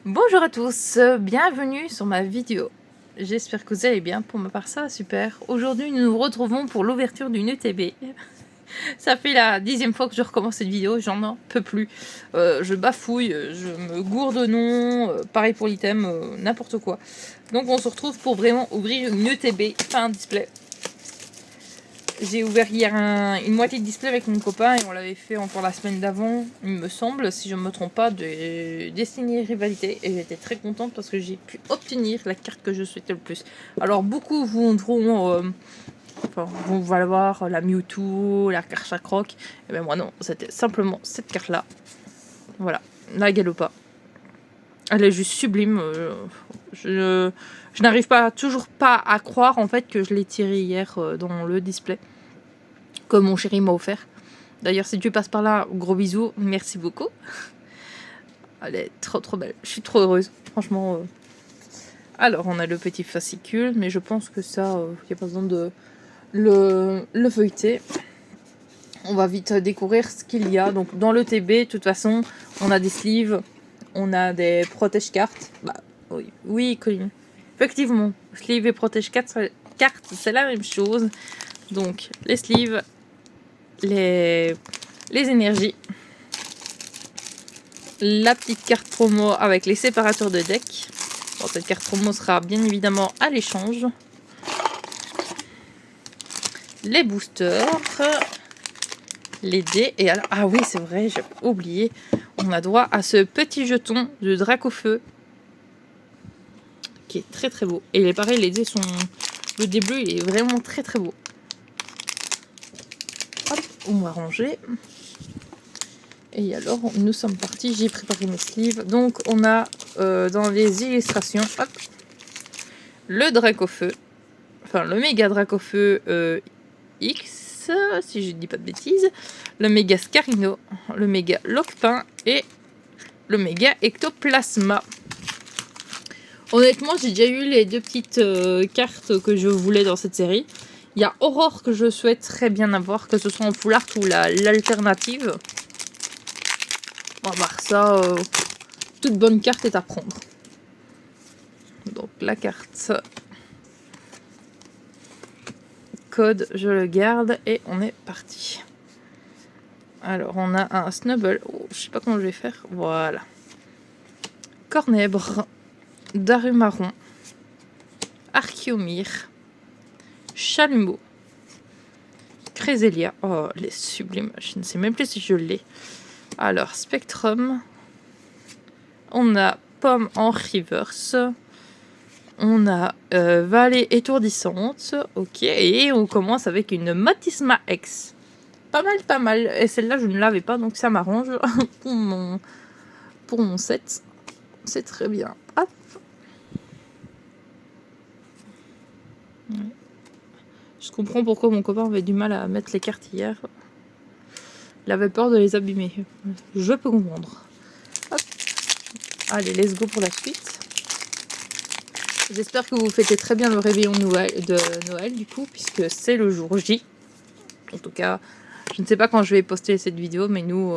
Bonjour à tous, bienvenue sur ma vidéo. J'espère que vous allez bien, pour ma part ça va super. Aujourd'hui nous nous retrouvons pour l'ouverture d'une ETB. Ça fait la 10e fois que je recommence cette vidéo, j'en peux plus. Je bafouille, je me gourde de nom, pareil pour l'item, n'importe quoi. Donc on se retrouve pour vraiment ouvrir une ETB, pas un display. J'ai ouvert hier une moitié de display avec mon copain et on l'avait fait encore la semaine d'avant, il me semble, si je ne me trompe pas, de Destiny Rivalité. Et j'étais très contente parce que j'ai pu obtenir la carte que je souhaitais le plus. Alors beaucoup voudront, vont valoir la Mewtwo, la carte Croc. Et ben moi non, c'était simplement cette carte-là. Voilà, la Galopa. Elle est juste sublime. Je n'arrive toujours pas à croire en fait que je l'ai tirée hier dans le display. Comme mon chéri m'a offert. D'ailleurs, si tu passes par là, gros bisous, merci beaucoup. Elle est trop belle. Je suis trop heureuse, franchement. Alors, on a le petit fascicule, mais je pense que ça, il n'y a pas besoin de le feuilleter. On va vite découvrir ce qu'il y a. Donc, dans le TB, de toute façon, on a des sleeves, on a des protège-cartes. Bah, oui, Colline. Effectivement, sleeve et protège-cartes, c'est la même chose. Donc, les sleeves, les énergies, la petite carte promo avec les séparateurs de deck. Bon, cette carte promo sera bien évidemment à l'échange. Les boosters, les dés, et alors, ah oui c'est vrai, j'ai oublié, on a droit à ce petit jeton de Dracofeu qui est très beau. Et pareil, les dés sont, le dé bleu il est vraiment très beau. Hop, on va ranger. Et alors, nous sommes partis, j'ai préparé mes sleeves. Donc, on a dans les illustrations, hop, le Dracofeu, enfin le méga Dracofeu X, si je dis pas de bêtises, le méga Scarino, le méga Locpin et le méga Ectoplasma. Honnêtement, j'ai déjà eu les deux petites cartes que je voulais dans cette série. Il y a Aurore que je souhaiterais bien avoir, que ce soit en full art ou l'alternative. On va voir ça, toute bonne carte est à prendre. Donc la carte code, je le garde et on est parti. Alors on a un Snubble, oh, je sais pas comment je vais faire, voilà. Cornèbre, Darumaron, Archeomir, Chalumeau, Cresselia, oh elle est sublime, je ne sais même plus si je l'ai. Alors Spectrum, on a Pomme en reverse, on a Vallée étourdissante, ok, et on commence avec une Matisma X. Pas mal, et celle-là je ne l'avais pas, donc ça m'arrange pour mon set. C'est très bien. Hop. Je comprends pourquoi mon copain avait du mal à mettre les cartes hier. Il avait peur de les abîmer. Je peux comprendre. Hop. Allez, let's go pour la suite. J'espère que vous fêtez très bien le réveillon de Noël du coup, puisque c'est le jour J. En tout cas, je ne sais pas quand je vais poster cette vidéo, mais nous,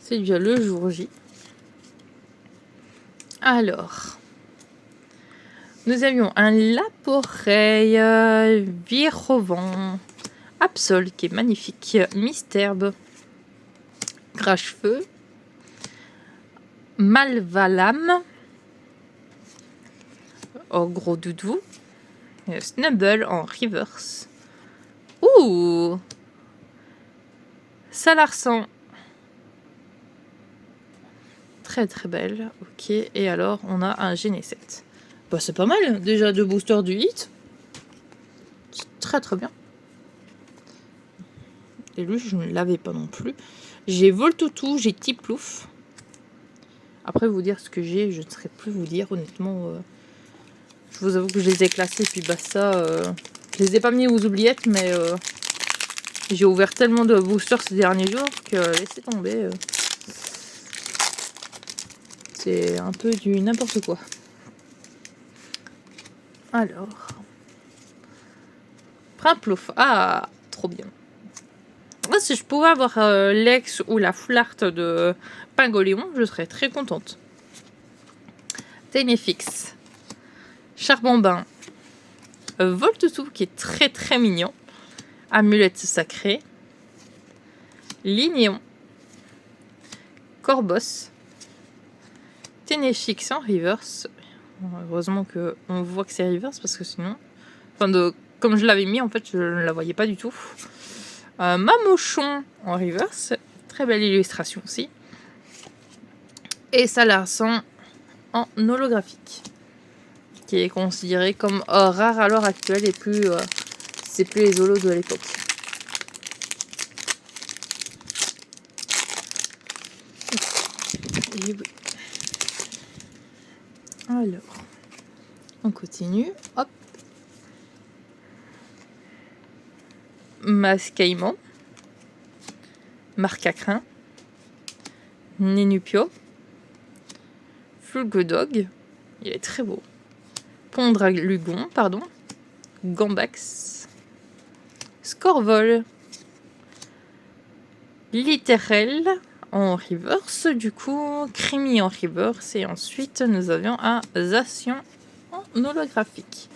c'est déjà le jour J. Alors, nous avions un Laporeille, Virovan, Absol qui est magnifique, Misterbe, Grachefeu, Malvalam, oh gros doudou, Snubble en reverse. Ouh, Salarsan, très belle, ok, et alors on a un Genesect. Bah c'est pas mal, déjà 2 boosters du hit. C'est très bien. Et lui je ne l'avais pas non plus. J'ai Voltoutou, j'ai Tiplouf. Après vous dire ce que j'ai, je ne saurais plus vous dire honnêtement. Je vous avoue que je les ai classés puis bah ça, je les ai pas mis aux oubliettes, mais j'ai ouvert tellement de boosters ces derniers jours que laissez tomber. C'est un peu du n'importe quoi. Alors, Primplouf, ah, trop bien. Moi, si je pouvais avoir l'ex ou la flarte de Pingoléon, je serais très contente. Ténéfix, Charbon-Bain, Voltoutou qui est très très mignon, Amulette sacrée, Lignon, Corbos, Ténéfix en reverse. Heureusement qu'on voit que c'est reverse parce que sinon, comme je l'avais mis en fait, je ne la voyais pas du tout. Mamochon en reverse, très belle illustration aussi. Et Salarsan en holographique, qui est considéré comme rare à l'heure actuelle et plus c'est plus les holos de l'époque. Et oui. Alors, on continue. Hop. Mascaïman, Marcacrin, Nénupio, Fulgodog, il est très beau. Pondralugon, pardon. Gambax, Scorvol, Litterel en reverse, du coup, Crémy en reverse, et ensuite nous avions un Zacian en holographique.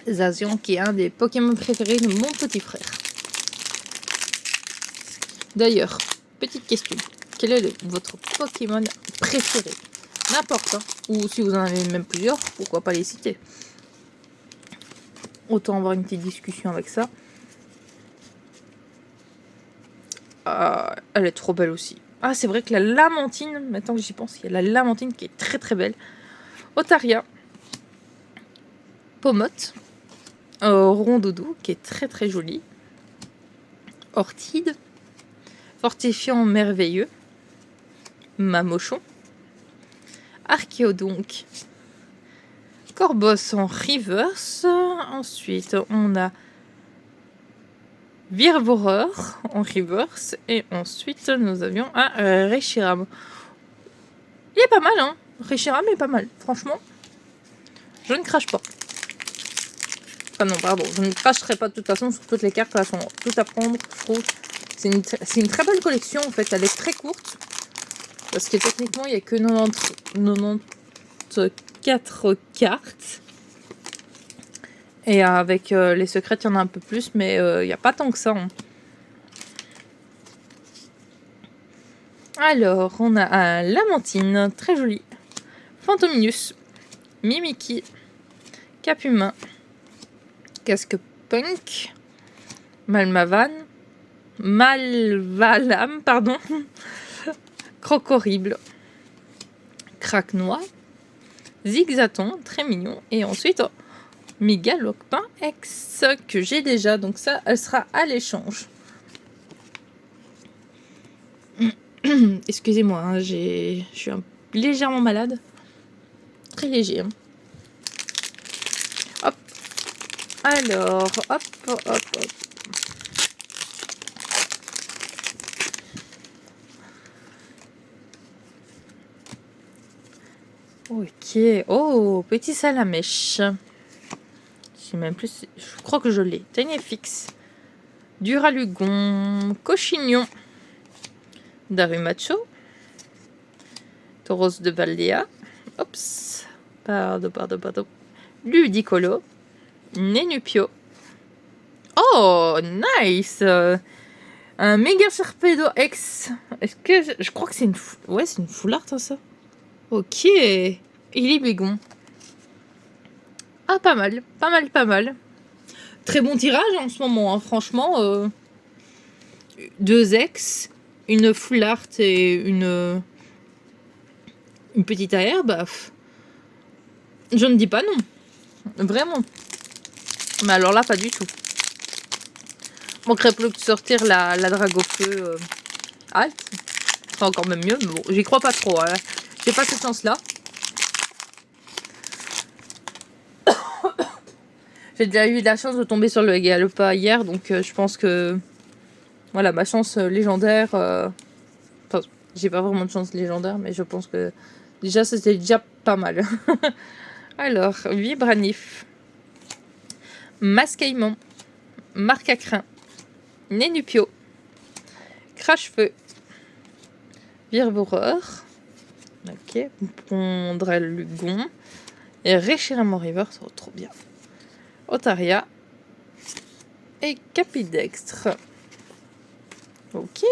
Zacian qui est un des Pokémon préférés de mon petit frère. D'ailleurs, petite question, quel est votre Pokémon préféré? N'importe, hein. Ou si vous en avez même plusieurs, pourquoi pas les citer. Autant avoir une petite discussion avec ça. Elle est trop belle aussi. Ah, c'est vrai que la Lamantine, maintenant que j'y pense, il y a la Lamantine qui est très très belle. Otaria, Pomote, Rondoudou qui est très très jolie. Ortide, Fortifiant merveilleux, Mamochon, Archéodonc, Corbos en reverse. Ensuite, on a Virvoreur en reverse. Et ensuite, nous avions un Reshiram. Il est pas mal, hein. Reshiram est pas mal. Franchement, je ne crache pas. Enfin non, pardon. Je ne cracherai pas de toute façon sur toutes les cartes. Elles sont toutes à prendre, je trouve. C'est une très belle collection, en fait. Elle est très courte. Parce que techniquement, il n'y a que 94 cartes. Et avec les secrets, il y en a un peu plus. Mais il n'y a pas tant que ça. Hein. Alors, on a un Lamantine, très joli. Fantominus, Mimiki, Capumain, Casque Punk, Malvalam, pardon, Crocorrible, Craquenois, Zigzaton, très mignon. Et ensuite, Migalopin X, que j'ai déjà. Donc ça, elle sera à l'échange. Excusez-moi, hein, je suis légèrement malade. Très léger. Hein. Hop. Alors, hop. Ok. Oh, petit salamèche. Je sais même plus. Je crois que je l'ai. Ténéfix. Duralugon. Cochignon. Darumacho. Tauros de Valdea. Oups. Pardon. Ludicolo. Nénupio. Oh, nice. Un méga Serpedo X. Est-ce que je crois que c'est une... Ouais, c'est une full art, hein, ça. Ok. Il est bégon. Ah, pas mal. Très bon tirage en ce moment, hein, franchement. 2 ex, une full art et une petite AR, bah... Je ne dis pas non. Vraiment. Mais alors là, pas du tout. Manquerait plus que de sortir la Dragofeu Alt. C'est encore même mieux, mais bon, j'y crois pas trop. Hein. J'ai pas cette chance-là. J'ai déjà eu la chance de tomber sur le Galopa hier, donc je pense que... Voilà, ma chance légendaire... Enfin, j'ai pas vraiment de chance légendaire, mais je pense que... Déjà, c'était déjà pas mal. Alors, Vibranif. Mascaïman. Marcacrin. Nénupio. Crache-feu. Virvoreur. Ok, Pondrel Lugon. Et Reshiramon River, ça va trop bien. Otaria. Et Capidextre. Ok,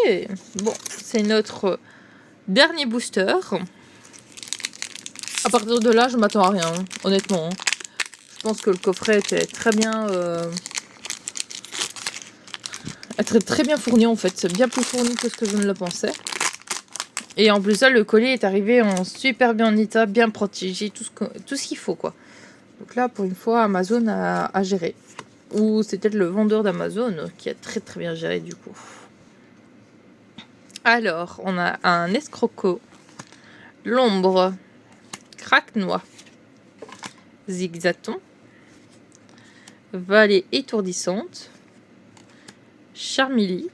bon, c'est notre dernier booster. À partir de là, je m'attends à rien, honnêtement. Je pense que le coffret était très bien... très bien fourni en fait. C'est bien plus fourni que ce que je ne le pensais. Et en plus, là, le colis est arrivé en super bien état, bien protégé, tout ce qu'il faut, quoi. Donc là, pour une fois, Amazon a géré. Ou c'est peut-être le vendeur d'Amazon qui a très très bien géré, du coup. Alors, on a un escroco, l'ombre, craque-noix, zigzaton, vallée étourdissante, charmilly,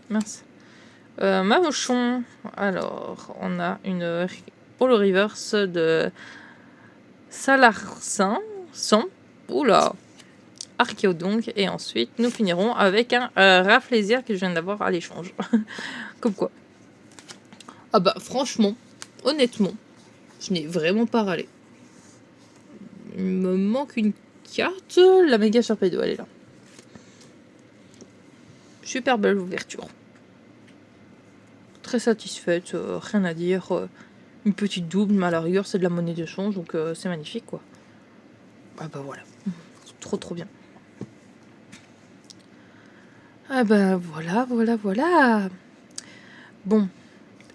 mince, Mamouchon. Alors, on a une Holo Reverse de Salarsin, oula, Archéodonc, et ensuite nous finirons avec un Rafflesia que je viens d'avoir à l'échange. Comme quoi. Ah bah franchement, honnêtement, je n'ai vraiment pas râlé. Il me manque une carte, la méga Sharpedo, elle est là. Super belle ouverture. Très satisfaite, rien à dire. Une petite double, mais à la rigueur, c'est de la monnaie d'échange, donc c'est magnifique, quoi. Ah bah voilà. Trop trop bien. Ah bah voilà. Bon,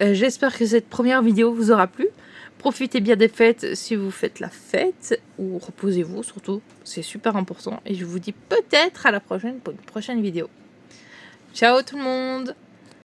j'espère que cette première vidéo vous aura plu. Profitez bien des fêtes si vous faites la fête, ou reposez-vous surtout, c'est super important. Et je vous dis peut-être à la prochaine pour une prochaine vidéo. Ciao tout le monde!